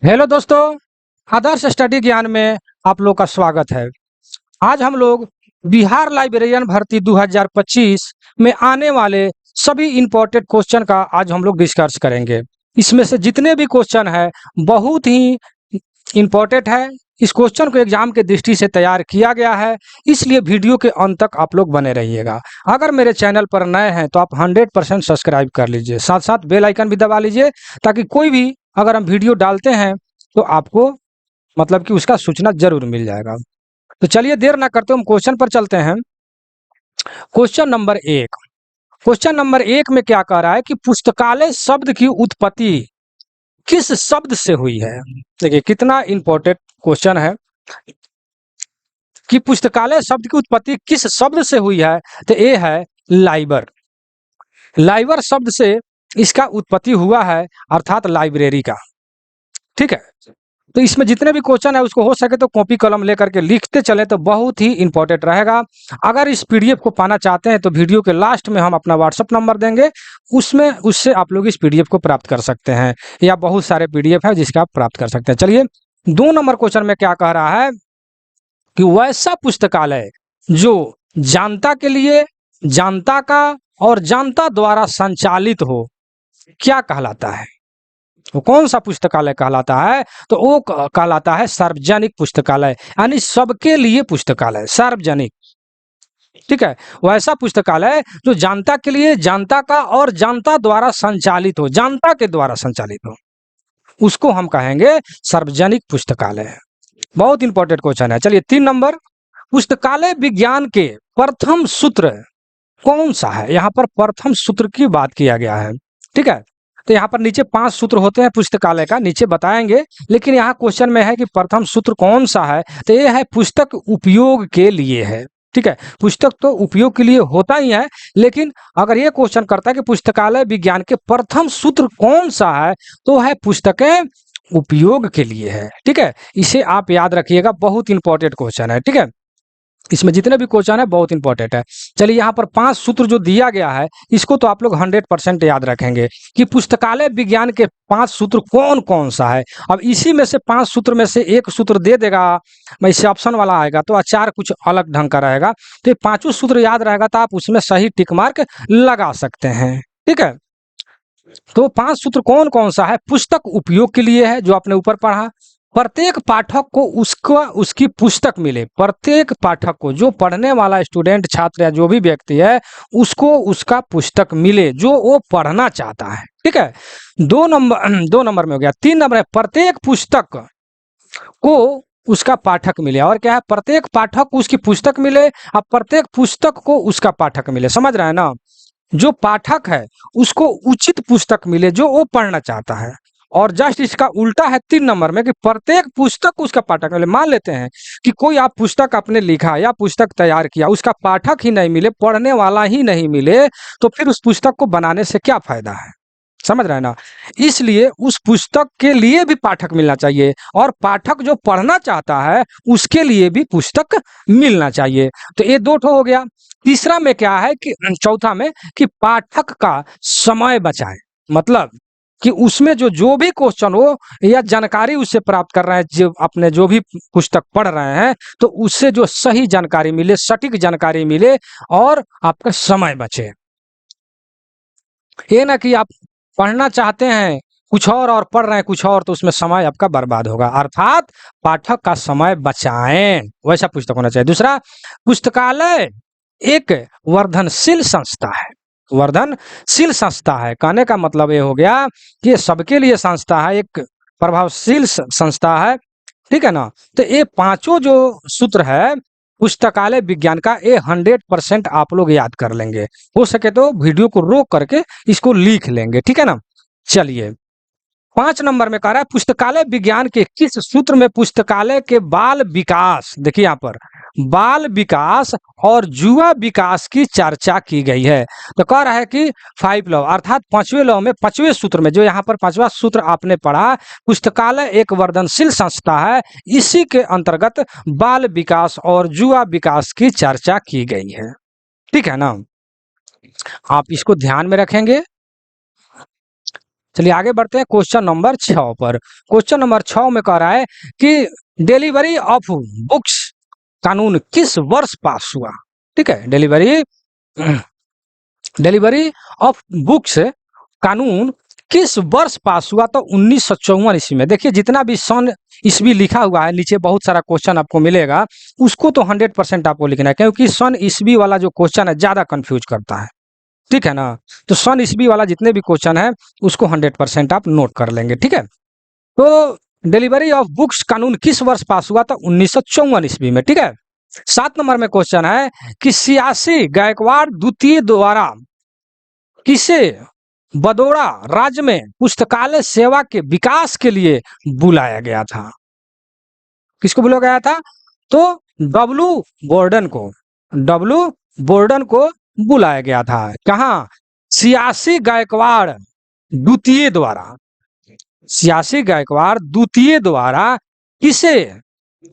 Hello दोस्तों, आदर्श study ज्ञान में आप लोग का स्वागत है। आज हम लोग बिहार लाइब्रेरियन भर्ती 2025 में आने वाले सभी इम्पोर्टेंट क्वेश्चन का आज हम लोग डिस्कस करेंगे। इसमें से जितने भी क्वेश्चन है बहुत ही इम्पोर्टेंट है। इस क्वेश्चन को एग्जाम के दृष्टि से तैयार किया गया है, इसलिए वीडियो के अंत तक आप लोग बने रहिएगा। अगर मेरे चैनल पर नए हैं तो आप 100% सब्सक्राइब कर लीजिए, साथ साथ बेल आइकन भी दबा लीजिए ताकि कोई भी अगर हम वीडियो डालते हैं तो आपको मतलब कि उसका सूचना जरूर मिल जाएगा। तो चलिए देर ना करते हम क्वेश्चन पर चलते हैं। Question number 1। क्वेश्चन नंबर 1 में क्या कह रहा है कि पुस्तकालय शब्द की उत्पत्ति किस शब्द से हुई है। देखिए कितना इंपॉर्टेंट क्वेश्चन है कि पुस्तकालय शब्द की उत्पत्ति किस शब्द से हुई है। तो ये है लाइबर। लाइबर शब्द से इसका उत्पत्ति हुआ है, अर्थात लाइब्रेरी का। ठीक है, तो इसमें जितने भी क्वेश्चन है उसको हो सके तो कॉपी कलम लेकर के लिखते चले तो बहुत ही इंपॉर्टेंट रहेगा। अगर इस पीडीएफ को पाना चाहते हैं तो वीडियो के लास्ट में हम अपना व्हाट्सएप नंबर देंगे, उससे आप लोग इस पीडीएफ को प्राप्त कर सकते हैं, या बहुत सारे पीडीएफ है जिसका आप प्राप्त कर सकते हैं। चलिए 2 नंबर क्वेश्चन में क्या कह रहा है कि वैसा पुस्तकालय जो जनता के लिए, जनता का और जनता द्वारा संचालित हो क्या कहलाता है। वो कौन सा पुस्तकालय कहलाता है। तो वो कहलाता है सार्वजनिक पुस्तकालय, यानी सबके लिए पुस्तकालय, सार्वजनिक। ठीक है, वैसा पुस्तकालय जो जनता के लिए, जनता का और जनता द्वारा संचालित हो, जनता के द्वारा संचालित हो, उसको हम कहेंगे सार्वजनिक पुस्तकालय। बहुत इंपॉर्टेंट क्वेश्चन है। चलिए 3 नंबर, पुस्तकालय विज्ञान के प्रथम सूत्र कौन सा है। यहाँ पर प्रथम सूत्र की बात किया गया है। ठीक है, तो यहाँ पर नीचे 5 सूत्र होते हैं पुस्तकालय का, नीचे बताएंगे, लेकिन यहाँ क्वेश्चन में है कि प्रथम सूत्र कौन सा है। तो ये है पुस्तक उपयोग के लिए है। ठीक है, पुस्तक तो उपयोग के लिए होता ही है, लेकिन अगर ये क्वेश्चन करता है कि पुस्तकालय विज्ञान के प्रथम सूत्र कौन सा है तो है पुस्तकें उपयोग के लिए है। ठीक है, इसे आप याद रखिएगा, बहुत इंपॉर्टेंट क्वेश्चन है। ठीक है, इसमें जितने भी क्वेश्चन है बहुत इंपॉर्टेंट है। चलिए यहाँ पर 5 सूत्र जो दिया गया है इसको तो आप लोग 100% याद रखेंगे कि पुस्तकालय विज्ञान के 5 सूत्र कौन कौन सा है। अब इसी में से 5 सूत्र में से एक सूत्र दे देगा, मैं इससे ऑप्शन वाला आएगा तो आचार कुछ अलग ढंग का रहेगा, तो ये 5 सूत्र याद रहेगा तो आप उसमें सही टिक मार्क लगा सकते हैं। ठीक है, तो 5 सूत्र कौन कौन सा है। पुस्तक उपयोग के लिए है, जो आपने ऊपर पढ़ा। प्रत्येक पाठक को उसका उसकी पुस्तक मिले, प्रत्येक पाठक को, जो पढ़ने वाला स्टूडेंट, छात्र या जो भी व्यक्ति है, उसको उसका पुस्तक मिले जो वो पढ़ना चाहता है। ठीक है, 2 नंबर में हो गया। 3 नंबर है प्रत्येक पुस्तक को उसका पाठक मिले, और क्या है, प्रत्येक पाठक को उसकी पुस्तक मिले, अब प्रत्येक पुस्तक को उसका पाठक मिले। समझ रहे हैं ना, जो पाठक है उसको उचित पुस्तक मिले जो वो पढ़ना चाहता है। और जस्ट इसका उल्टा है 3 नंबर में कि प्रत्येक पुस्तक उसका पाठक मिले। मान लेते हैं कि कोई आप पुस्तक आपने लिखा या पुस्तक तैयार किया, उसका पाठक ही नहीं मिले, पढ़ने वाला ही नहीं मिले, तो फिर उस पुस्तक को बनाने से क्या फायदा है। समझ रहे हैं ना, इसलिए उस पुस्तक के लिए भी पाठक मिलना चाहिए, और पाठक जो पढ़ना चाहता है उसके लिए भी पुस्तक मिलना चाहिए। तो ये 2 ठो हो गया। तीसरा में क्या है कि चौथा में कि पाठक का समय बचाए, मतलब कि उसमें जो भी क्वेश्चन हो या जानकारी उससे प्राप्त कर रहे हैं, जो अपने जो भी पुस्तक पढ़ रहे हैं, तो उससे जो सही जानकारी मिले, सटीक जानकारी मिले और आपका समय बचे। ये ना कि आप पढ़ना चाहते हैं कुछ और पढ़ रहे हैं कुछ और, तो उसमें समय आपका बर्बाद होगा। अर्थात पाठक का समय बचाएं, वैसा पुस्तक होना चाहिए। दूसरा, पुस्तकालय एक वर्धनशील संस्था है। वर्धनशील संस्था है, कहने का मतलब ये हो गया कि ये सबके लिए संस्था है, एक प्रभावशील संस्था है। ठीक है ना, तो ये 5 जो सूत्र है पुस्तकालय विज्ञान का, ये 100% आप लोग याद कर लेंगे। हो सके तो वीडियो को रोक करके इसको लिख लेंगे। ठीक है ना, चलिए 5 नंबर में कह रहा है पुस्तकालय विज्ञान के किस सूत्र में पुस्तकालय के बाल विकास, देखिए यहाँ पर बाल विकास और युवा विकास की चर्चा की गई है। तो कह रहा है कि 5 लॉ, अर्थात 5वें लॉ में 5वें सूत्र में, जो यहाँ पर 5वां सूत्र आपने पढ़ा, पुस्तकालय एक वर्धनशील संस्था है, इसी के अंतर्गत बाल विकास और युवा विकास की चर्चा की गई है। ठीक है ना, आप इसको ध्यान में रखेंगे। चलिए आगे बढ़ते हैं क्वेश्चन नंबर 6 पर। क्वेश्चन नंबर 6 में कह रहा है कि डिलीवरी ऑफ बुक्स कानून किस वर्ष पास हुआ। ठीक है, डिलीवरी ऑफ बुक्स कानून किस वर्ष पास हुआ, तो 1954 ईस्वी में। देखिए जितना भी सन ईस्वी लिखा हुआ है नीचे बहुत सारा क्वेश्चन आपको मिलेगा, उसको तो 100% आपको लिखना है, क्योंकि सन ईस्वी वाला जो क्वेश्चन है ज्यादा कंफ्यूज करता है। ठीक है ना, तो सन ईस्वी वाला जितने भी क्वेश्चन है उसको 100% आप नोट कर लेंगे। ठीक है, तो डिलीवरी ऑफ बुक्स कानून किस वर्ष पास हुआ था, 1954 ईस्वी में। ठीक है, 7 नंबर में क्वेश्चन है कि सियासी गायकवाड़ द्वितीय द्वारा किसे बड़ौदा राज्य में पुस्तकालय सेवा के विकास के लिए बुलाया गया था। किसको बुलाया गया था, तो डब्लू बोर्डन को, डब्लू बोर्डन को बुलाया गया था। कहाँ, सियासी गायकवाड़ द्वितीय द्वारा, सियासी गायकवाड़ द्वितीय द्वारा किसे,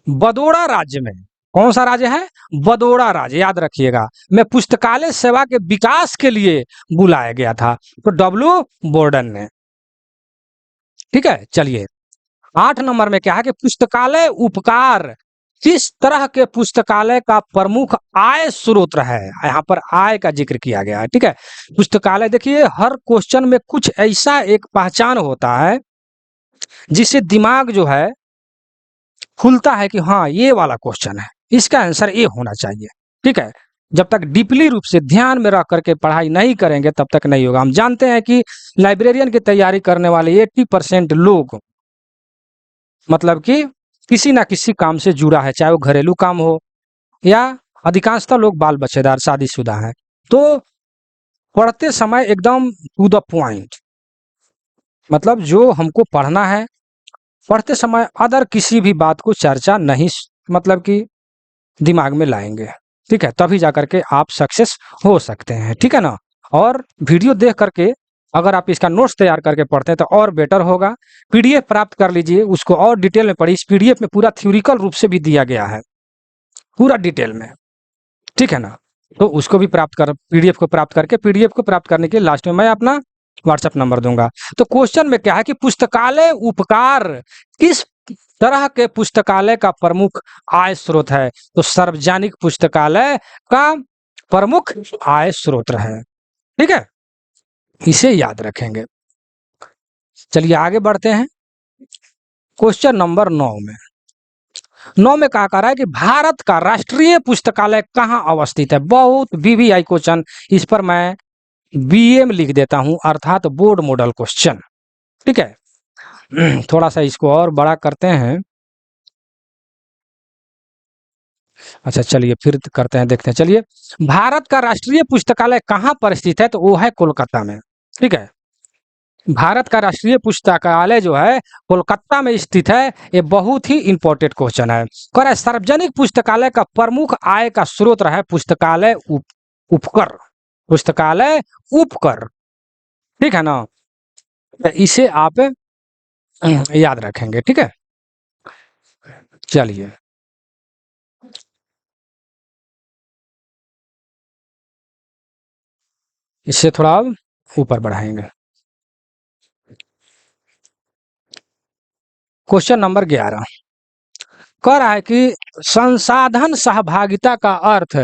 बड़ौदा राज्य में, कौन सा राज्य है, बड़ौदा राज्य, याद रखिएगा, में पुस्तकालय सेवा के विकास के लिए बुलाया गया था, तो डब्लू बोर्डन ने। ठीक है, चलिए 8 नंबर में क्या है कि पुस्तकालय उपकार किस तरह के पुस्तकालय का प्रमुख आय स्रोत है। यहाँ पर आय का जिक्र किया गया है। ठीक है, पुस्तकालय, देखिए हर क्वेश्चन में कुछ ऐसा एक पहचान होता है जिससे दिमाग जो है खुलता है कि हाँ ये वाला क्वेश्चन है, इसका आंसर ये होना चाहिए। ठीक है, जब तक डीपली रूप से ध्यान में रख करके पढ़ाई नहीं करेंगे तब तक नहीं होगा। हम जानते हैं कि लाइब्रेरियन की तैयारी करने वाले 80% लोग मतलब कि किसी ना किसी काम से जुड़ा है, चाहे वो घरेलू काम हो या अधिकांशतः लोग बाल बच्चेदार शादीशुदा हैं। तो पढ़ते समय एकदम टू द पॉइंट, मतलब जो हमको पढ़ना है, पढ़ते समय अदर किसी भी बात को चर्चा नहीं मतलब कि दिमाग में लाएंगे। ठीक है, तभी जाकर के आप सक्सेस हो सकते हैं। ठीक है ना, और वीडियो देख करके अगर आप इसका नोट्स तैयार करके पढ़ते हैं तो और बेटर होगा। पीडीएफ प्राप्त कर लीजिए, उसको और डिटेल में पढ़िए। इस पीडीएफ में पूरा थ्योरिकल रूप से भी दिया गया है, पूरा डिटेल में। ठीक है ना, तो उसको भी प्राप्त कर, पीडीएफ को प्राप्त करके, पीडीएफ को प्राप्त करने के लास्ट में मैं अपना व्हाट्सएप नंबर दूंगा। तो क्वेश्चन में क्या है कि पुस्तकालय उपकार किस तरह के पुस्तकालय का प्रमुख आय स्रोत है, तो सार्वजनिक पुस्तकालय का प्रमुख आय स्रोत है। ठीक है, इसे याद रखेंगे। चलिए आगे बढ़ते हैं क्वेश्चन नंबर 9 में। 9 में कहा रहा है कि भारत का राष्ट्रीय पुस्तकालय कहाँ अवस्थित है। बहुत वीवीआई क्वेश्चन, इस पर मैं बीएम लिख देता हूं, अर्थात बोर्ड मॉडल क्वेश्चन। ठीक है, थोड़ा सा इसको और बड़ा करते हैं। अच्छा चलिए फिर करते हैं, देखते हैं। चलिए, भारत का राष्ट्रीय पुस्तकालय कहाँ पर स्थित है, तो वो है कोलकाता में। ठीक है, भारत का राष्ट्रीय पुस्तकालय जो है कोलकाता में स्थित है। ये बहुत ही इंपॉर्टेंट क्वेश्चन है। कह रहा है सार्वजनिक पुस्तकालय का प्रमुख आय का स्रोत रहा है पुस्तकालय उपकर, पुस्तकालय उपकर। ठीक है ना, तो इसे आप याद रखेंगे। ठीक है, चलिए इससे थोड़ा ऊपर बढ़ाएंगे। क्वेश्चन नंबर 11 कह रहा है कि संसाधन सहभागिता का अर्थ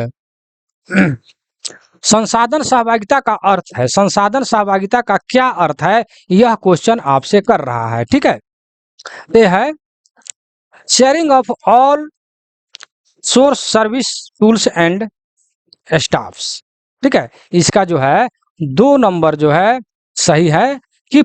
संसाधन सहभागिता का अर्थ है, संसाधन सहभागिता का क्या अर्थ है, यह क्वेश्चन आपसे कर रहा है। ठीक है, यह है sharing of all source service tools and staffs. ठीक है, इसका जो है 2 नंबर जो है सही है कि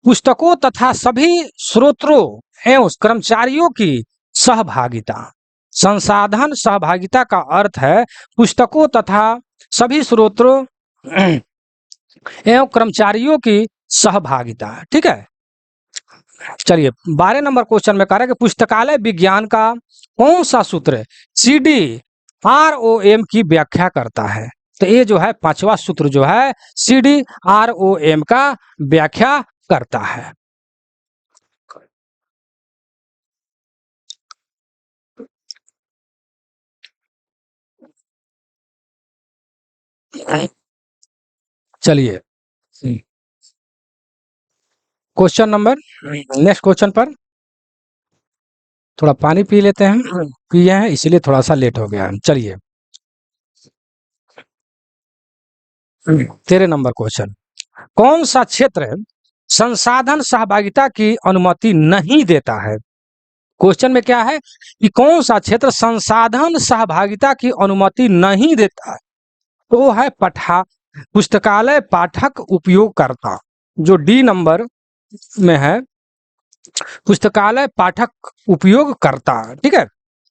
पुस्तकों तथा सभी स्रोतों एवं कर्मचारियों की सहभागिता। संसाधन सहभागिता का अर्थ है पुस्तकों तथा सभी स्रोतों एवं कर्मचारियों की सहभागिता। ठीक है, चलिए 12 नंबर क्वेश्चन में कह रहा है कि पुस्तकालय विज्ञान का कौन सा सूत्र CDROM की व्याख्या करता है। तो ये जो है 5वां सूत्र जो है CDROM का व्याख्या करता है। चलिए क्वेश्चन नंबर नेक्स्ट क्वेश्चन पर थोड़ा पानी पी लेते हैं, पिए हैं इसलिए थोड़ा सा लेट हो गया। चलिए 13 नंबर क्वेश्चन, कौन सा क्षेत्र संसाधन सहभागिता की अनुमति नहीं देता है? क्वेश्चन में क्या है कि कौन सा क्षेत्र संसाधन सहभागिता की अनुमति नहीं देता है? तो वो है पुस्तकालय पाठक उपयोगकर्ता, जो डी नंबर में है, पुस्तकालय पाठक उपयोगकर्ता। ठीक है,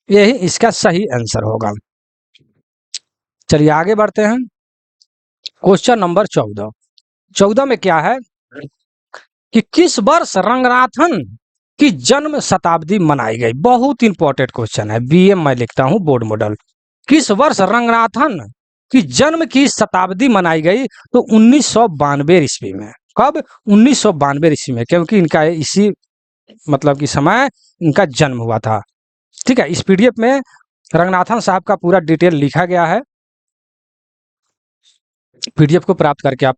यही इसका सही आंसर होगा। चलिए आगे बढ़ते हैं। क्वेश्चन नंबर 14 में क्या है कि किस वर्ष रंगनाथन की जन्म शताब्दी मनाई गई? बहुत इंपॉर्टेंट क्वेश्चन है, बीएम मैं लिखता हूं बोर्ड मॉडल। किस वर्ष रंगनाथन की जन्म की शताब्दी मनाई गई? तो 1992 ईस्वी में। कब? 1992 ईस्वी में, क्योंकि इनका इसी मतलब कि समय इनका जन्म हुआ था। ठीक है, इस पीडीएफ में रंगनाथन साहब का पूरा डिटेल लिखा गया है, पीडीएफ को प्राप्त करके आप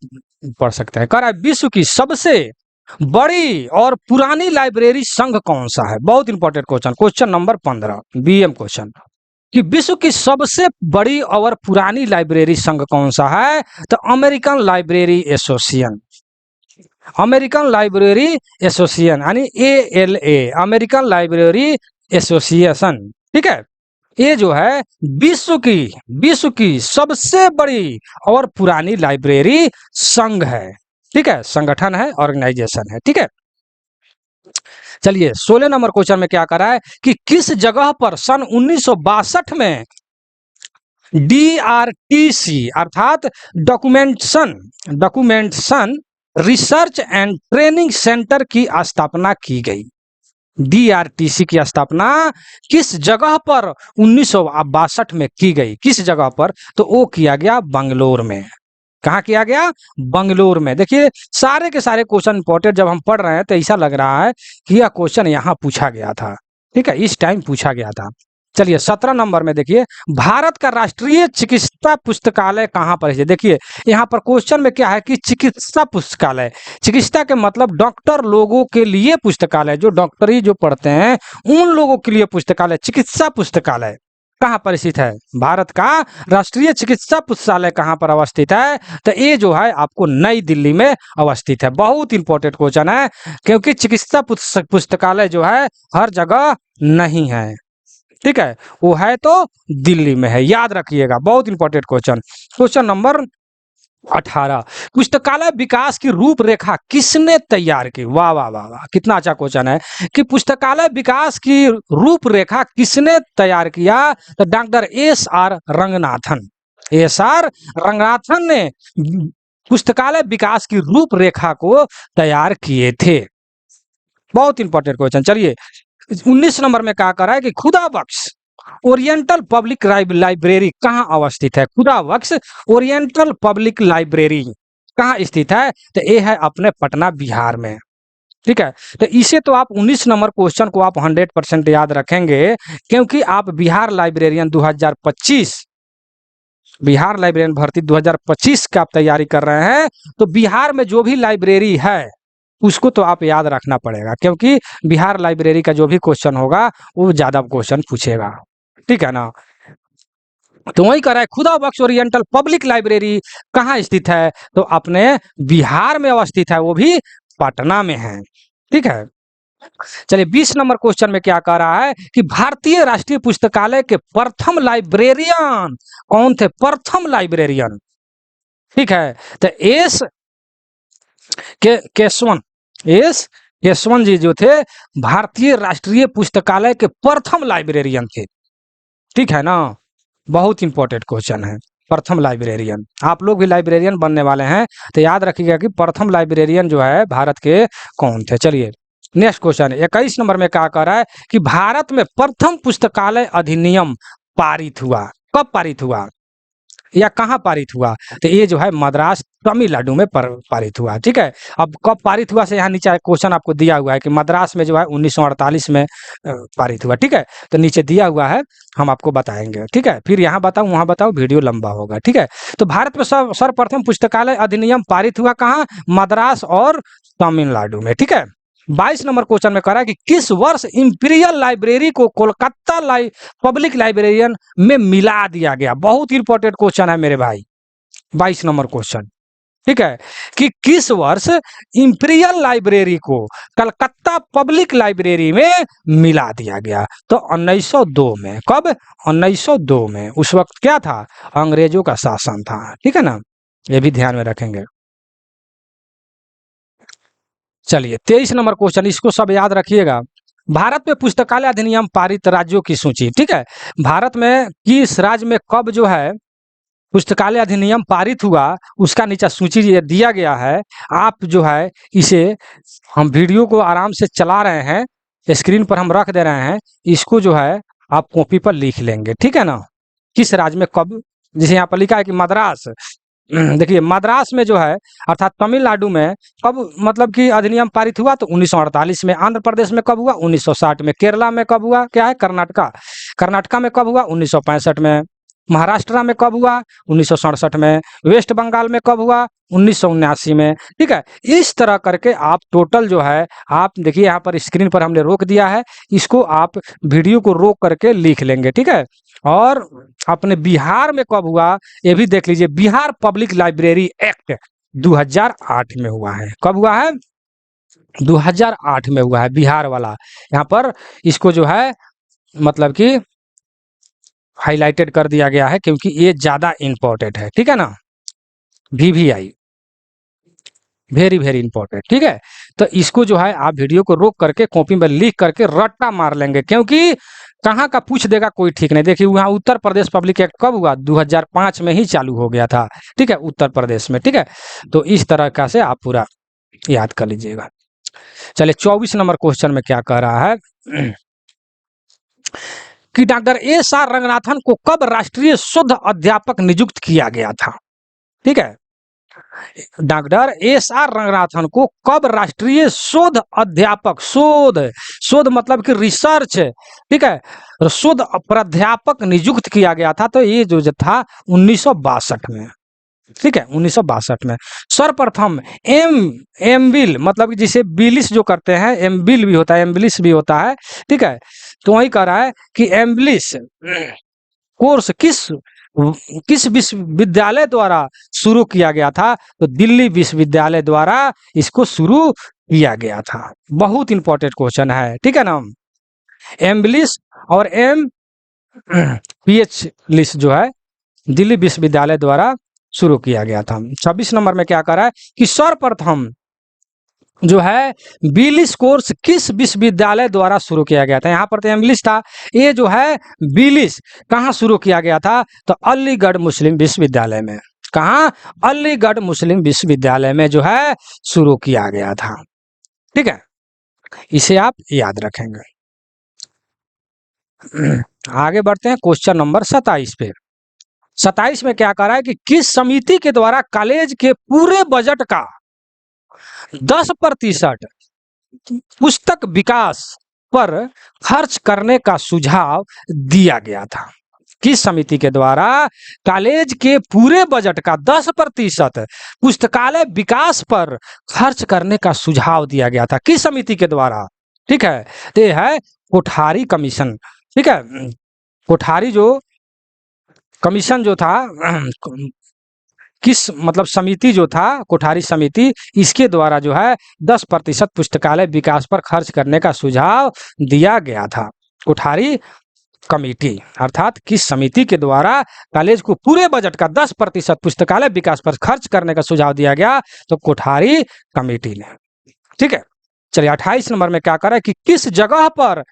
पढ़ सकते हैं। कह रहा है विश्व की सबसे बड़ी और पुरानी लाइब्रेरी संघ कौन सा है? बहुत important question, question number 15 BM question, कि विश्व की सबसे बड़ी और पुरानी लाइब्रेरी संघ कौन सा है? तो American library association, American library association यानी ALA, अमेरिकन लाइब्रेरी एसोसिएशन। ठीक है, ये जो है विश्व की सबसे बड़ी और पुरानी लाइब्रेरी संघ है। ठीक है, संगठन है, ऑर्गेनाइजेशन है। ठीक है, चलिए 16 नंबर क्वेश्चन में क्या कर रहा है कि किस जगह पर सन 1962 में DRTC अर्थात documentation research and training centre की स्थापना की गई? DRTC की स्थापना किस जगह पर 1962 में की गई? किस जगह पर? तो वो किया गया बंगलोर में। कहाँ किया गया? बंगलोर में। देखिए सारे के सारे क्वेश्चन इंपॉर्टेंट जब हम पढ़ रहे हैं तो ऐसा लग रहा है कि यह क्वेश्चन यहाँ पूछा गया था। ठीक है, इस टाइम पूछा गया था। चलिए 17 नंबर में देखिए, भारत का राष्ट्रीय चिकित्सा पुस्तकालय कहाँ पर है? देखिए यहाँ पर क्वेश्चन में क्या है कि चिकित्सा पुस्तकालय, चिकित्सा के मतलब डॉक्टर लोगों के लिए पुस्तकालय, जो डॉक्टरी जो पढ़ते हैं उन लोगों के लिए पुस्तकालय, चिकित्सा पुस्तकालय कहाँ पर स्थित है? भारत का राष्ट्रीय चिकित्सा पुस्तकालय कहाँ पर अवस्थित है? तो ये जो है आपको नई दिल्ली में अवस्थित है। बहुत इंपॉर्टेंट क्वेश्चन है, क्योंकि चिकित्सा पुस्तकालय जो है हर जगह नहीं है। ठीक है, वो है तो दिल्ली में है, याद रखिएगा, बहुत इंपॉर्टेंट क्वेश्चन। क्वेश्चन नंबर 18, पुस्तकालय विकास की रूपरेखा किसने तैयार की? वाह वाह वाह वाह, कितना अच्छा क्वेश्चन है कि पुस्तकालय विकास की रूपरेखा किसने तैयार किया? तो doctor SR Ranganathan, SR Ranganathan ने पुस्तकालय विकास की रूपरेखा को तैयार किए थे। बहुत इंपॉर्टेंट क्वेश्चन। चलिए 19 नंबर में क्या कर रहा है कि खुदा बख्श ओरिएंटल पब्लिक लाइब्रेरी कहाँ अवस्थित है? खुदा बख्श ओरिएंटल पब्लिक लाइब्रेरी कहाँ स्थित है? तो ये है अपने पटना बिहार में। ठीक है, तो इसे तो आप 19 नंबर क्वेश्चन को आप 100% याद रखेंगे, क्योंकि आप बिहार लाइब्रेरियन 2025 बिहार लाइब्रेरियन भर्ती 2025 का आप तैयारी कर रहे हैं, तो बिहार में जो भी लाइब्रेरी है उसको तो आप याद रखना पड़ेगा, क्योंकि बिहार लाइब्रेरी का जो भी क्वेश्चन होगा वो ज्यादा क्वेश्चन पूछेगा। ठीक है ना, तो वही कह रहा है खुदा बख्श ओरिएंटल पब्लिक लाइब्रेरी कहाँ स्थित है? तो अपने बिहार में अवस्थित है, वो भी पटना में है। ठीक है, चलिए 20 नंबर क्वेश्चन में क्या कह रहा है कि भारतीय राष्ट्रीय पुस्तकालय के प्रथम लाइब्रेरियन कौन थे? प्रथम लाइब्रेरियन। ठीक है, तो केशवन जी जो थे भारतीय राष्ट्रीय पुस्तकालय के प्रथम लाइब्रेरियन थे। ठीक है ना, बहुत इंपॉर्टेंट क्वेश्चन है, प्रथम लाइब्रेरियन। आप लोग भी लाइब्रेरियन बनने वाले हैं तो याद रखिएगा कि प्रथम लाइब्रेरियन जो है भारत के कौन थे। चलिए नेक्स्ट क्वेश्चन 21 नंबर में क्या कह रहा है कि भारत में प्रथम पुस्तकालय अधिनियम पारित हुआ? कब पारित हुआ? या कहाँ पारित हुआ? तो ये जो है मद्रास तमिलनाडु में पारित हुआ। ठीक है, अब कब पारित हुआ से यहाँ नीचे क्वेश्चन आपको दिया हुआ है कि मद्रास में जो है 1948 में पारित हुआ। ठीक है, तो नीचे दिया हुआ है, हम आपको बताएंगे। ठीक है, फिर यहाँ बताओ वहाँ बताओ, वीडियो लंबा होगा। ठीक है, तो भारत में सर्वप्रथम पुस्तकालय अधिनियम पारित हुआ कहाँ? मद्रास और तमिलनाडु में। ठीक है, 22 नंबर क्वेश्चन में कह रहा है कि किस वर्ष इंपीरियल लाइब्रेरी को कोलकाता पब्लिक लाइब्रेरियन में मिला दिया गया? बहुत इंपॉर्टेंट क्वेश्चन है मेरे भाई, 22 नंबर क्वेश्चन। ठीक है, कि किस वर्ष इंपीरियल लाइब्रेरी को कलकत्ता पब्लिक लाइब्रेरी में मिला दिया गया? तो 1902 में। कब? 1902 में। उस वक्त क्या था? अंग्रेजों का शासन था। ठीक है ना, ये भी ध्यान में रखेंगे। चलिए 23 नंबर क्वेश्चन, इसको सब याद रखिएगा। भारत में पुस्तकालय अधिनियम पारित राज्यों की सूची। ठीक है, भारत में किस राज्य में कब जो है पुस्तकालय अधिनियम पारित हुआ, उसका नीचे सूची दिया गया है। आप जो है इसे, हम वीडियो को आराम से चला रहे हैं, स्क्रीन पर हम रख दे रहे हैं, इसको जो है आप कॉपी पर लिख लेंगे। ठीक है ना, किस राज्य में कब, जैसे यहाँ पर लिखा है कि मद्रास, देखिए मद्रास में जो है अर्थात तमिलनाडु में कब मतलब कि अधिनियम पारित हुआ? तो 1948 में। आंध्र प्रदेश में कब हुआ? 1960 में। केरला में कब हुआ? क्या है? कर्नाटका। कर्नाटका में कब हुआ? 1965 में। महाराष्ट्र में कब हुआ? 1967 में। वेस्ट बंगाल में कब हुआ? 1979 में। ठीक है, इस तरह करके आप टोटल जो है, आप देखिए यहाँ पर स्क्रीन पर हमने रोक दिया है, इसको आप वीडियो को रोक करके लिख लेंगे। ठीक है, और अपने बिहार में कब हुआ ये भी देख लीजिए। बिहार पब्लिक लाइब्रेरी एक्ट 2008 में हुआ है। कब हुआ है? 2008 में हुआ है, बिहार वाला। यहाँ पर इसको जो है मतलब कि हाईलाइटेड कर दिया गया है क्योंकि ये ज्यादा इंपॉर्टेंट है। ठीक है ना, VVI वेरी वेरी इंपॉर्टेंट। ठीक है, तो इसको जो है आप वीडियो को रोक करके कॉपी में लिख करके रट्टा मार लेंगे, क्योंकि कहाँ का पूछ देगा कोई ठीक नहीं। देखिए वहाँ उत्तर प्रदेश पब्लिक एक्ट कब हुआ? 2005 में ही चालू हो गया था। ठीक है, उत्तर प्रदेश में। ठीक है, तो इस तरह का से आप पूरा याद कर लीजिएगा। चलिए 24 नंबर क्वेश्चन में क्या कह रहा है कि डॉक्टर SR रंगनाथन को कब राष्ट्रीय शोध अध्यापक नियुक्त किया गया था? ठीक है, डॉक्टर SR रंगनाथन को कब राष्ट्रीय शोध अध्यापक, शोध मतलब कि रिसर्च, ठीक है, शोध प्राध्यापक नियुक्त किया गया था? तो ये जो था 1962 में। ठीक है, 1962 में। सर्वप्रथम एमबिल मतलब कि जिसे बिलिस जो करते हैं, एमबिल भी होता है, एम्बिलिस भी होता है। ठीक है, तो वही कह रहा है कि एम्बिलिस कोर्स किस विश्वविद्यालय द्वारा शुरू किया गया था? तो दिल्ली विश्वविद्यालय द्वारा इसको शुरू किया गया था। बहुत इंपॉर्टेंट क्वेश्चन है। ठीक है ना, एम्बिलिस और PH लिस्ट जो है दिल्ली विश्वविद्यालय द्वारा शुरू किया गया था। 26 नंबर में क्या कर रहा है कि सर्वप्रथम जो है बिलिस कोर्स किस विश्वविद्यालय द्वारा शुरू किया गया था? यहाँ पर तो एम्बिलिस था, ये जो है बिलिस कहाँ शुरू किया गया था? तो अलीगढ़ मुस्लिम विश्वविद्यालय में। कहाँ? अलीगढ़ मुस्लिम विश्वविद्यालय में जो है शुरू किया गया था। ठीक है, इसे आप याद रखेंगे। आगे बढ़ते हैं क्वेश्चन नंबर 27 पे। 27 में क्या कह रहा है कि किस समिति के द्वारा कॉलेज के पूरे बजट का 10% पुस्तक विकास पर खर्च करने का सुझाव दिया गया था? किस समिति के द्वारा कॉलेज के पूरे बजट का 10% पुस्तकालय विकास पर खर्च करने का सुझाव दिया गया था? किस समिति के द्वारा? ठीक है, तो यह है कोठारी कमीशन। ठीक है, कोठारी जो कमीशन जो था, किस मतलब समिति जो था, कोठारी समिति, इसके द्वारा जो है 10% पुस्तकालय विकास पर खर्च करने का सुझाव दिया गया था। कोठारी कमेटी अर्थात किस समिति के द्वारा कॉलेज को पूरे बजट का 10% पुस्तकालय विकास पर खर्च करने का सुझाव दिया गया? तो कोठारी कमेटी ने। ठीक है, चलिए 28 नंबर में क्या कर रहा है कि किस जगह पर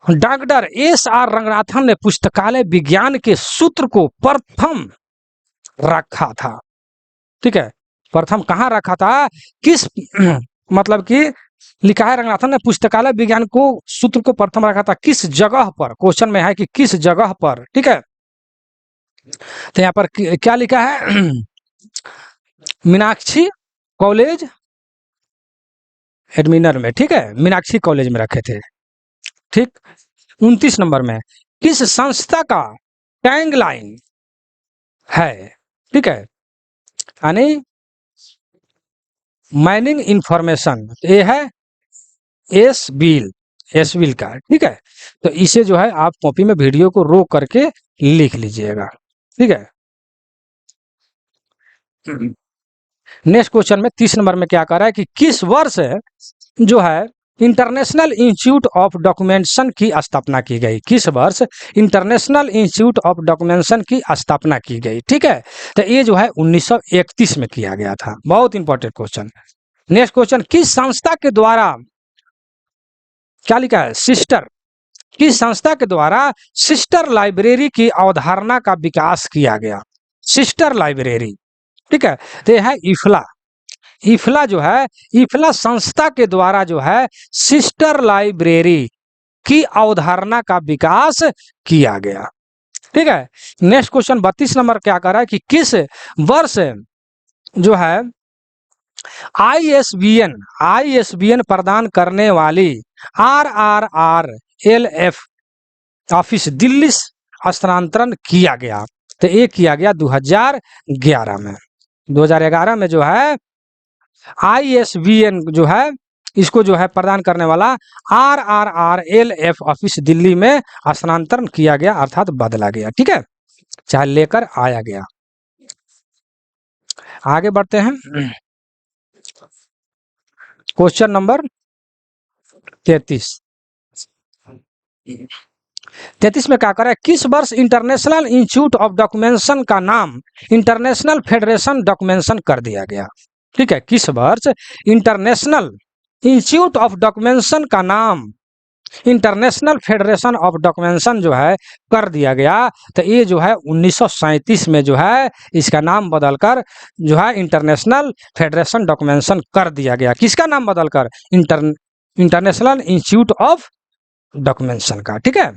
डॉक्टर SR रंगनाथन ने पुस्तकालय विज्ञान के सूत्र को प्रथम रखा था? ठीक है, प्रथम कहाँ रखा था? किस मतलब कि लिखा है रंगनाथन ने पुस्तकालय विज्ञान को सूत्र को प्रथम रखा था किस जगह पर? क्वेश्चन में है कि किस जगह पर। ठीक है, तो यहाँ पर क्या लिखा है? मीनाक्षी कॉलेज एडमिनर में, ठीक है, मीनाक्षी कॉलेज में रखे थे। ठीक। 29 नंबर में किस संस्था का टैग लाइन है? ठीक है, यानी माइनिंग इंफॉर्मेशन, ये है एस बिल का। ठीक है, तो इसे जो है आप कॉपी में वीडियो को रोक करके लिख लीजिएगा। ठीक है। नेक्स्ट क्वेश्चन में 30 नंबर में क्या कर रहा है कि किस वर्ष जो है इंटरनेशनल इंस्टीट्यूट ऑफ डॉक्यूमेंटेशन की स्थापना की गई? किस वर्ष इंटरनेशनल इंस्टीट्यूट ऑफ डॉक्यूमेंटेशन की स्थापना की गई? ठीक है, तो ये जो है 1931 में किया गया था। बहुत इंपॉर्टेंट क्वेश्चन। नेक्स्ट क्वेश्चन, किस संस्था के द्वारा, क्या लिखा है, सिस्टर, किस संस्था के द्वारा सिस्टर लाइब्रेरी की अवधारणा का विकास किया गया? सिस्टर लाइब्रेरी, ठीक है, तो यह है इफला। इफला जो है, इफला संस्था के द्वारा जो है सिस्टर लाइब्रेरी की अवधारणा का विकास किया गया। ठीक है। नेक्स्ट क्वेश्चन 32 नंबर क्या कर रहा है कि किस वर्ष जो है आईएसबीएन प्रदान करने वाली RRRLF ऑफिस दिल्ली स्थानांतरण किया गया? तो ये किया गया 2011 में। 2011 में जो है आईएसबीएन जो है इसको जो है प्रदान करने वाला RRRLF ऑफिस दिल्ली में स्थानांतरण किया गया, अर्थात बदला गया। ठीक है, चाहे लेकर आया गया। आगे बढ़ते हैं, क्वेश्चन नंबर 33 में क्या कर रहा है? किस वर्ष इंटरनेशनल इंस्टीट्यूट ऑफ डॉक्यूमेंटेशन का नाम इंटरनेशनल फेडरेशन डॉक्यूमेंटेशन कर दिया गया? ठीक है, किस वर्ष इंटरनेशनल इंस्टीट्यूट ऑफ डॉक्यूमेंटेशन का नाम इंटरनेशनल फेडरेशन ऑफ डॉक्यूमेंटेशन जो है कर दिया गया? तो ये जो है 1937 में जो है इसका नाम बदलकर जो है इंटरनेशनल फेडरेशन डॉक्यूमेंटेशन कर दिया गया। किसका नाम बदलकर? इंटरनेशनल इंस्टीट्यूट ऑफ डॉक्यूमेंटेशन का। ठीक है,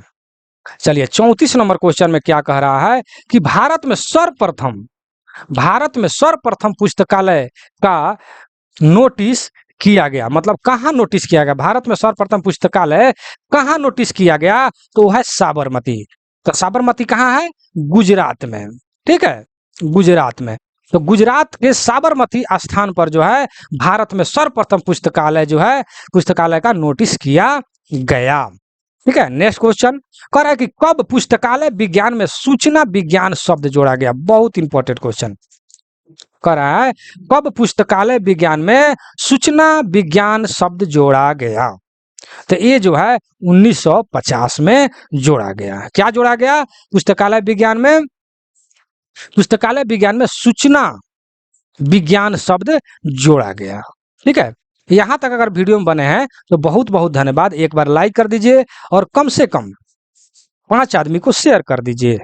चलिए 34 नंबर क्वेश्चन में क्या कह रहा है कि भारत में सर्वप्रथम पुस्तकालय का नोटिस किया गया। मतलब कहाँ नोटिस किया गया? भारत में सर्वप्रथम पुस्तकालय कहाँ नोटिस किया गया? तो है साबरमती। तो साबरमती कहाँ है? गुजरात में। ठीक है, गुजरात में। तो गुजरात के साबरमती स्थान पर जो है भारत में सर्वप्रथम पुस्तकालय जो है पुस्तकालय का नोटिस किया गया। ठीक है। नेक्स्ट क्वेश्चन कह रहा है कि कब पुस्तकालय विज्ञान में सूचना विज्ञान शब्द जोड़ा गया? बहुत इंपॉर्टेंट क्वेश्चन कह रहा है, कब पुस्तकालय विज्ञान में सूचना विज्ञान शब्द जोड़ा गया? तो ये जो है 1950 में जोड़ा गया। क्या जोड़ा गया? पुस्तकालय विज्ञान में सूचना विज्ञान शब्द जोड़ा गया। ठीक है, यहां तक अगर वीडियो में बने हैं तो बहुत बहुत धन्यवाद। एक बार लाइक कर दीजिए और कम से कम 5 आदमी को शेयर कर दीजिए।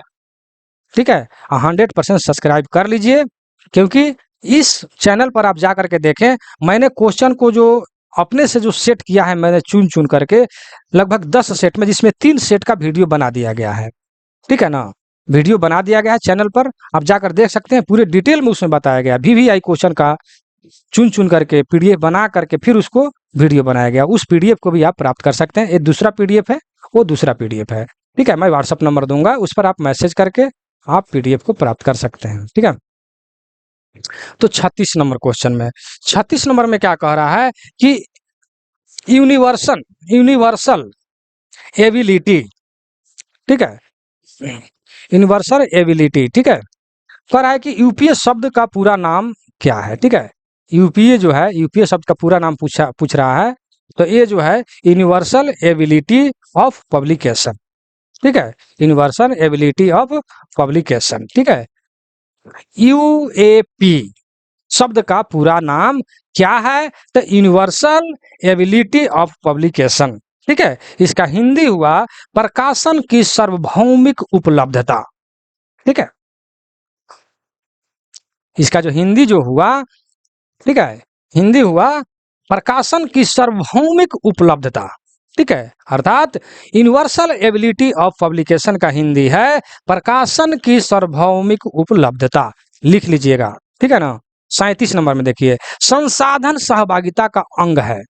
ठीक है, 100% सब्सक्राइब कर लीजिए, क्योंकि इस चैनल पर आप जा करके देखें, मैंने क्वेश्चन को जो अपने से जो सेट किया है, मैंने चुन करके लगभग 10 सेट में, जिसमें 3 सेट का वीडियो बना दिया गया है। ठीक है ना, वीडियो बना दिया गया है चैनल पर, आप जाकर देख सकते हैं। पूरे डिटेल में उसमें बताया गया VVI क्वेश्चन का चुन करके PDF बना करके फिर उसको वीडियो बनाया गया। उस PDF को भी आप प्राप्त कर सकते हैं। ये दूसरा PDF है, वो दूसरा PDF है। ठीक है, मैं व्हाट्सअप नंबर दूंगा, उस पर आप मैसेज करके आप PDF को प्राप्त कर सकते हैं। ठीक है, तो 36 नंबर क्वेश्चन में 36 नंबर में क्या कह रहा है कि यूनिवर्सल एबिलिटी, ठीक है, यूनिवर्सल एबिलिटी, ठीक है, कह रहा है कि यूपीए शब्द का पूरा नाम क्या है? ठीक है, यूपीए जो है, यूपीए शब्द का पूरा नाम पूछ रहा है। तो ये जो है यूनिवर्सल एबिलिटी ऑफ पब्लिकेशन। ठीक है, यूनिवर्सल एबिलिटी ऑफ पब्लिकेशन। ठीक है, यूएपी शब्द का पूरा नाम क्या है? तो यूनिवर्सल एबिलिटी ऑफ पब्लिकेशन। ठीक है, इसका हिंदी हुआ प्रकाशन की सार्वभौमिक उपलब्धता। ठीक है, इसका जो हिंदी जो हुआ, ठीक है, हिंदी हुआ प्रकाशन की सार्वभौमिक उपलब्धता। ठीक है, अर्थात यूनिवर्सल एबिलिटी ऑफ पब्लिकेशन का हिंदी है प्रकाशन की सार्वभौमिक उपलब्धता। लिख लीजिएगा, ठीक है ना। 37 नंबर में देखिए, संसाधन सहभागिता का अंग है।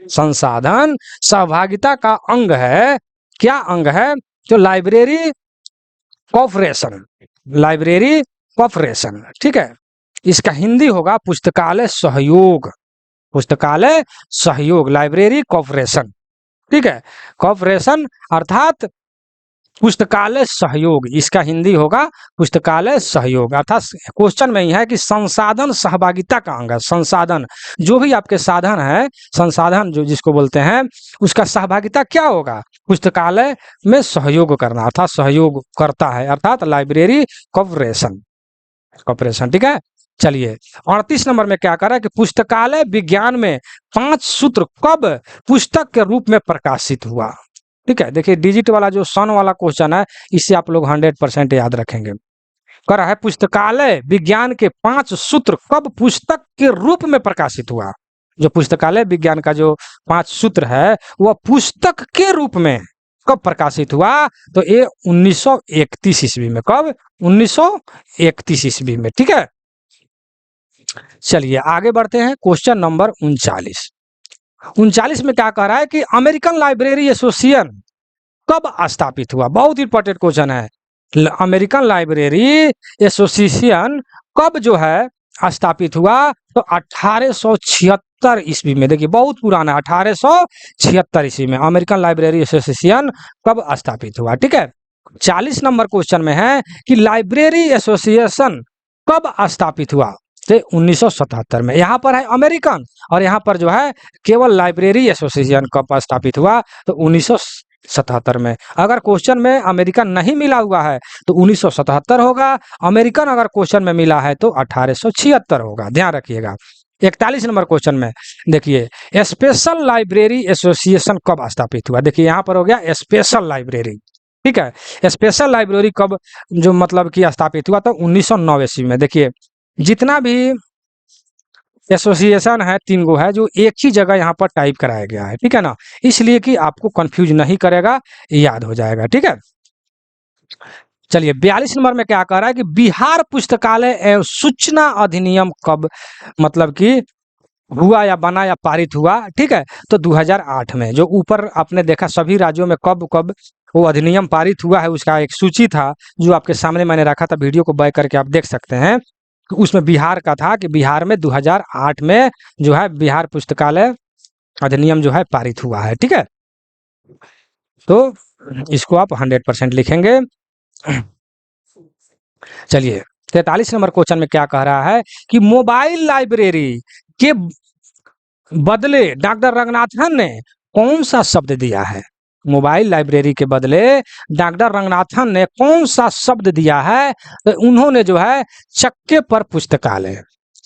संसाधन सहभागिता का अंग है, क्या अंग है? जो लाइब्रेरी कॉर्पोरेशन, लाइब्रेरी कॉर्पोरेशन, ठीक है। इसका हिंदी होगा पुस्तकालय सहयोग, पुस्तकालय सहयोग, लाइब्रेरी कॉर्पोरेशन, ठीक है। कॉर्पोरेशन अर्थात पुस्तकालय सहयोग, इसका हिंदी होगा पुस्तकालय सहयोग। अर्थात क्वेश्चन में ही है कि संसाधन सहभागिता का अंग है। संसाधन, जो भी आपके साधन है, संसाधन जो जिसको बोलते हैं, उसका सहभागिता क्या होगा? पुस्तकालय में सहयोग करना, अर्थात सहयोग करता है, अर्थात लाइब्रेरी कॉर्पोरेशन, कॉर्पोरेशन, ठीक है। चलिए 38 नंबर में क्या कर रहा है कि पुस्तकालय विज्ञान में 5 सूत्र कब पुस्तक के रूप में प्रकाशित हुआ? ठीक है, देखिए डिजिट वाला जो सन वाला क्वेश्चन है, इसे आप लोग 100% याद रखेंगे। कर रहा है पुस्तकालय विज्ञान के 5 सूत्र कब पुस्तक के रूप में प्रकाशित हुआ? जो पुस्तकालय विज्ञान का जो 5 सूत्र है वह पुस्तक के रूप में कब प्रकाशित हुआ? तो ये 1931 ईस्वी में। कब? 1931 ईस्वी में, ठीक है। चलिए आगे बढ़ते हैं, क्वेश्चन नंबर 39। 39 में क्या कह रहा है कि अमेरिकन लाइब्रेरी एसोसिएशन कब स्थापित हुआ? बहुत इंपॉर्टेंट क्वेश्चन है। अमेरिकन लाइब्रेरी एसोसिएशन कब जो है स्थापित हुआ? तो 1876 ईस्वी में। देखिए बहुत पुराना, 1876 ईस्वी में अमेरिकन लाइब्रेरी एसोसिएशन कब स्थापित हुआ, ठीक है। 40 नंबर क्वेश्चन में है कि लाइब्रेरी एसोसिएशन कब स्थापित हुआ? तो 1977 में। यहाँ पर है अमेरिकन और यहाँ पर जो है केवल लाइब्रेरी एसोसिएशन कब स्थापित हुआ? तो 1977 में। अगर क्वेश्चन में अमेरिकन नहीं मिला हुआ है तो 1977 होगा, अमेरिकन अगर क्वेश्चन में मिला है तो 1876 होगा, ध्यान रखिएगा। 41 नंबर क्वेश्चन में देखिए, स्पेशल लाइब्रेरी एसोसिएशन कब स्थापित हुआ? देखिए यहाँ पर हो गया स्पेशल लाइब्रेरी, ठीक है। स्पेशल लाइब्रेरी कब जो मतलब कि स्थापित हुआ? तो 1909 ईस्वी में। देखिए जितना भी एसोसिएशन है 3 गो है जो एक ही जगह यहाँ पर टाइप कराया गया है, ठीक है ना, इसलिए कि आपको कंफ्यूज नहीं करेगा, याद हो जाएगा, ठीक है। चलिए 42 नंबर में क्या कह रहा है कि बिहार पुस्तकालय एवं सूचना अधिनियम कब मतलब कि हुआ या बना या पारित हुआ? ठीक है, तो 2008 में। जो ऊपर आपने देखा सभी राज्यों में कब कब वो अधिनियम पारित हुआ है, उसका एक सूची था जो आपके सामने मैंने रखा था, वीडियो को बैक करके आप देख सकते हैं। उसमें बिहार का था कि बिहार में 2008 में जो है बिहार पुस्तकालय अधिनियम जो है पारित हुआ है, ठीक है। तो इसको आप 100% लिखेंगे। चलिए 43 नंबर क्वेश्चन में क्या कह रहा है कि मोबाइल लाइब्रेरी के बदले डॉक्टर रंगनाथन ने कौन सा शब्द दिया है? मोबाइल लाइब्रेरी के बदले डॉक्टर रंगनाथन ने कौन सा शब्द दिया है? तो उन्होंने जो है चक्के पर पुस्तकालय,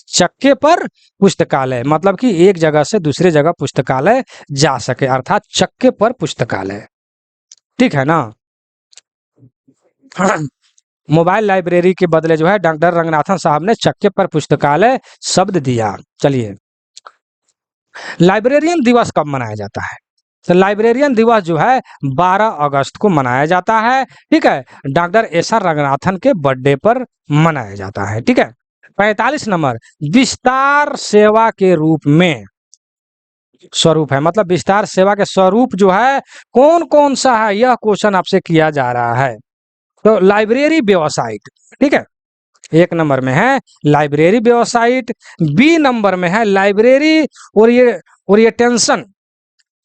चक्के पर पुस्तकालय मतलब कि एक जगह से दूसरे जगह पुस्तकालय जा सके, अर्थात चक्के पर पुस्तकालय, ठीक है ना। मोबाइल लाइब्रेरी के बदले जो है डॉक्टर रंगनाथन साहब ने चक्के पर पुस्तकालय शब्द दिया। चलिए लाइब्रेरियन दिवस कब मनाया जाता है? तो लाइब्रेरियन दिवस जो है 12 अगस्त को मनाया जाता है, ठीक है। डॉक्टर एस आर रंगनाथन के बर्थडे पर मनाया जाता है, ठीक है। 45 नंबर, विस्तार सेवा के रूप में स्वरूप है, मतलब विस्तार सेवा के स्वरूप जो है कौन कौन सा है, यह क्वेश्चन आपसे किया जा रहा है। तो लाइब्रेरी वेबसाइट, ठीक है, 1 नंबर में है लाइब्रेरी वेबसाइट। बी नंबर में है लाइब्रेरी ओरिएंटेशन,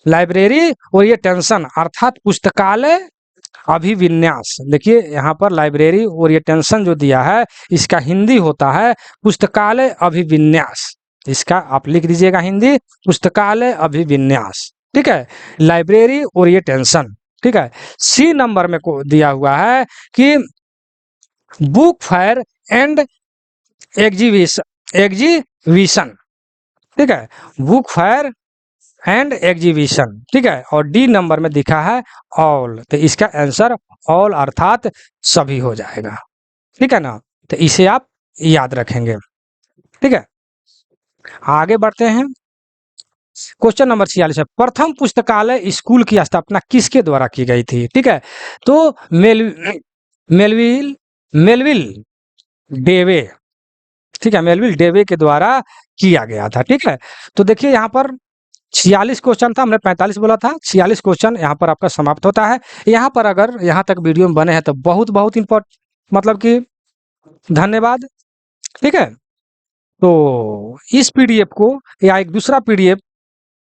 लाइब्रेरी ओरिएंटेशन अर्थात पुस्तकालय अभिविन्यास। देखिए यहाँ पर लाइब्रेरी ओरिएंटेशन जो दिया है इसका हिंदी होता है पुस्तकालय अभिविन्यास। इसका आप लिख दीजिएगा हिंदी, पुस्तकालय अभिविन्यास, ठीक है, लाइब्रेरी ओरिएंटेशन, ठीक है। सी नंबर में को दिया हुआ है कि बुक फेयर एंड एग्जीबिशन, ठीक है, बुक फेयर एंड एग्जीबिशन, ठीक है। और डी नंबर में दिखा है ऑल, तो इसका आंसर ऑल अर्थात सभी हो जाएगा, ठीक है ना। तो इसे आप याद रखेंगे, ठीक है। आगे बढ़ते हैं, क्वेश्चन नंबर 46 है, प्रथम पुस्तकालय स्कूल की स्थापना किसके द्वारा की गई थी? ठीक है, तो मेलविल मेलविल डेवे, ठीक है, मेलविल डेवे के द्वारा किया गया था। ठीक है, तो देखिए यहाँ पर 46 क्वेश्चन था, हमने 45 बोला था। 46 क्वेश्चन यहाँ पर आपका समाप्त होता है। यहाँ पर अगर यहाँ तक वीडियो में बने हैं तो बहुत बहुत इम्पोर्टेंट, मतलब कि धन्यवाद। ठीक है, तो इस पीडीएफ को या एक दूसरा पीडीएफ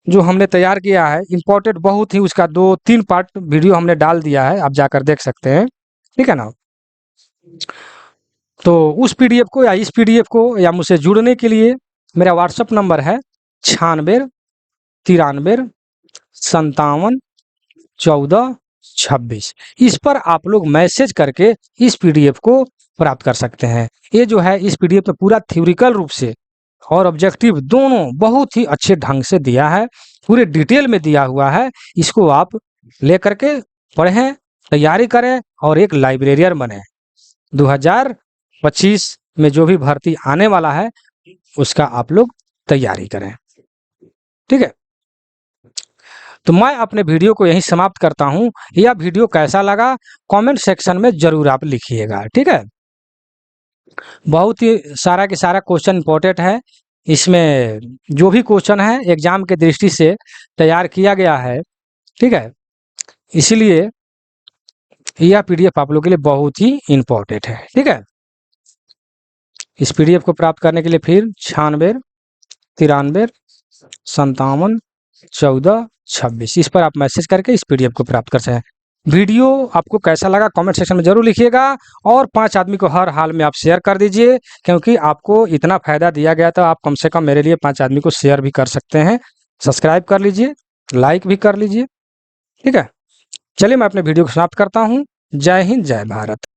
जो हमने तैयार किया है इम्पोर्टेंट बहुत ही, उसका 2-3 पार्ट वीडियो हमने डाल दिया है, आप जाकर देख सकते हैं। ठीक है ना, तो उस पीडीएफ को या इस पीडीएफ को या मुझसे जुड़ने के लिए मेरा व्हाट्सअप नंबर है 96 93 57 14 26। इस पर आप लोग मैसेज करके इस पीडीएफ को प्राप्त कर सकते हैं। ये जो है इस पीडीएफ में पूरा थ्योरिकल रूप से और ऑब्जेक्टिव दोनों बहुत ही अच्छे ढंग से दिया है, पूरे डिटेल में दिया हुआ है। इसको आप लेकर के पढ़ें, तैयारी करें और एक लाइब्रेरियन बने। 2025 में जो भी भर्ती आने वाला है उसका आप लोग तैयारी करें। ठीक है, तो मैं अपने वीडियो को यहीं समाप्त करता हूं। यह वीडियो कैसा लगा कमेंट सेक्शन में जरूर आप लिखिएगा। ठीक है, बहुत ही सारा के सारा क्वेश्चन इंपॉर्टेंट है, इसमें जो भी क्वेश्चन है एग्जाम के दृष्टि से तैयार किया गया है। ठीक है, इसलिए यह पीडीएफ आप लोगों के लिए बहुत ही इंपॉर्टेंट है। ठीक है, इस पीडीएफ को प्राप्त करने के लिए फिर 96 93 57 14 26 इस पर आप मैसेज करके इस पीडीएफ को प्राप्त कर सकते हैं। वीडियो आपको कैसा लगा कमेंट सेक्शन में जरूर लिखिएगा और 5 आदमी को हर हाल में आप शेयर कर दीजिए, क्योंकि आपको इतना फायदा दिया गया था, आप कम से कम मेरे लिए 5 आदमी को शेयर भी कर सकते हैं। सब्सक्राइब कर लीजिए, लाइक भी कर लीजिए। ठीक है, चलिए मैं अपने वीडियो को समाप्त करता हूँ। जय हिंद, जय भारत।